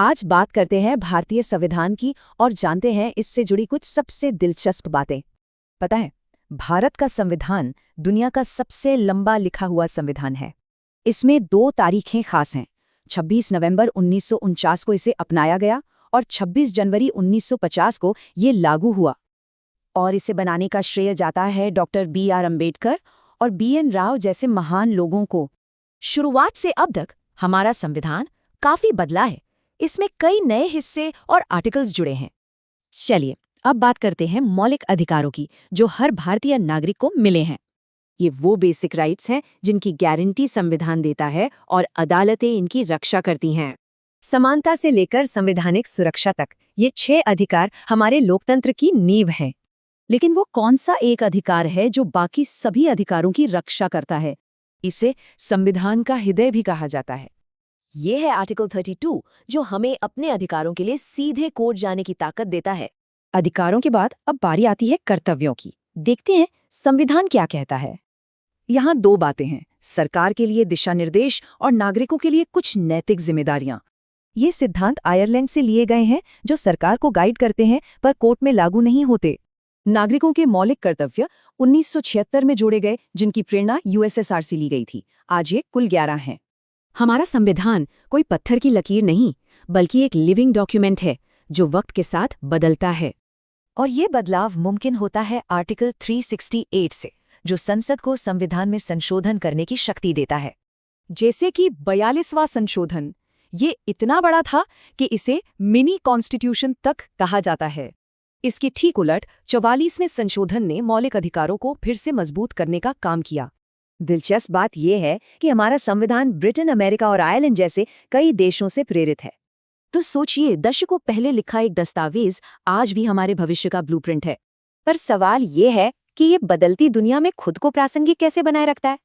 आज बात करते हैं भारतीय संविधान की और जानते हैं इससे जुड़ी कुछ सबसे दिलचस्प बातें। पता है, भारत का संविधान दुनिया का सबसे लंबा लिखा हुआ संविधान है। इसमें दो तारीखें खास हैं। 26 नवंबर 1949 को इसे अपनाया गया और 26 जनवरी 1950 को ये लागू हुआ। और इसे बनाने का श्रेय जाता है डॉक्टर B.R. अम्बेडकर और B.N. राव जैसे महान लोगों को। शुरुआत से अब तक हमारा संविधान काफी बदला है। इसमें कई नए हिस्से और आर्टिकल्स जुड़े हैं। चलिए अब बात करते हैं मौलिक अधिकारों की, जो हर भारतीय नागरिक को मिले हैं। ये वो बेसिक राइट्स हैं जिनकी गारंटी संविधान देता है और अदालतें इनकी रक्षा करती हैं। समानता से लेकर संवैधानिक सुरक्षा तक ये 6 अधिकार हमारे लोकतंत्र की नींव हैं। लेकिन वो कौन सा एक अधिकार है जो बाकी सभी अधिकारों की रक्षा करता है? इसे संविधान का हृदय भी कहा जाता है। ये है आर्टिकल 32, जो हमें अपने अधिकारों के लिए सीधे कोर्ट जाने की ताकत देता है। अधिकारों के बाद अब बारी आती है कर्तव्यों की। देखते हैं संविधान क्या कहता है। यहाँ दो बातें हैं, सरकार के लिए दिशा निर्देश और नागरिकों के लिए कुछ नैतिक जिम्मेदारियां। ये सिद्धांत आयरलैंड से लिए गए हैं, जो सरकार को गाइड करते हैं पर कोर्ट में लागू नहीं होते। नागरिकों के मौलिक कर्तव्य 1976 में जोड़े गए, जिनकी प्रेरणा USSR से ली गई थी। आज ये कुल 11 हैं। हमारा संविधान कोई पत्थर की लकीर नहीं, बल्कि एक लिविंग डॉक्यूमेंट है जो वक्त के साथ बदलता है। और ये बदलाव मुमकिन होता है आर्टिकल 368 से, जो संसद को संविधान में संशोधन करने की शक्ति देता है। जैसे कि 42वां संशोधन, ये इतना बड़ा था कि इसे मिनी कॉन्स्टिट्यूशन तक कहा जाता है। इसके ठीक उलट 44वें संशोधन ने मौलिक अधिकारों को फिर से मजबूत करने का काम किया। दिलचस्प बात यह है कि हमारा संविधान ब्रिटेन, अमेरिका और आयरलैंड जैसे कई देशों से प्रेरित है। तो सोचिए, दशकों पहले लिखा एक दस्तावेज आज भी हमारे भविष्य का ब्लूप्रिंट है। पर सवाल ये है कि ये बदलती दुनिया में खुद को प्रासंगिक कैसे बनाए रखता है।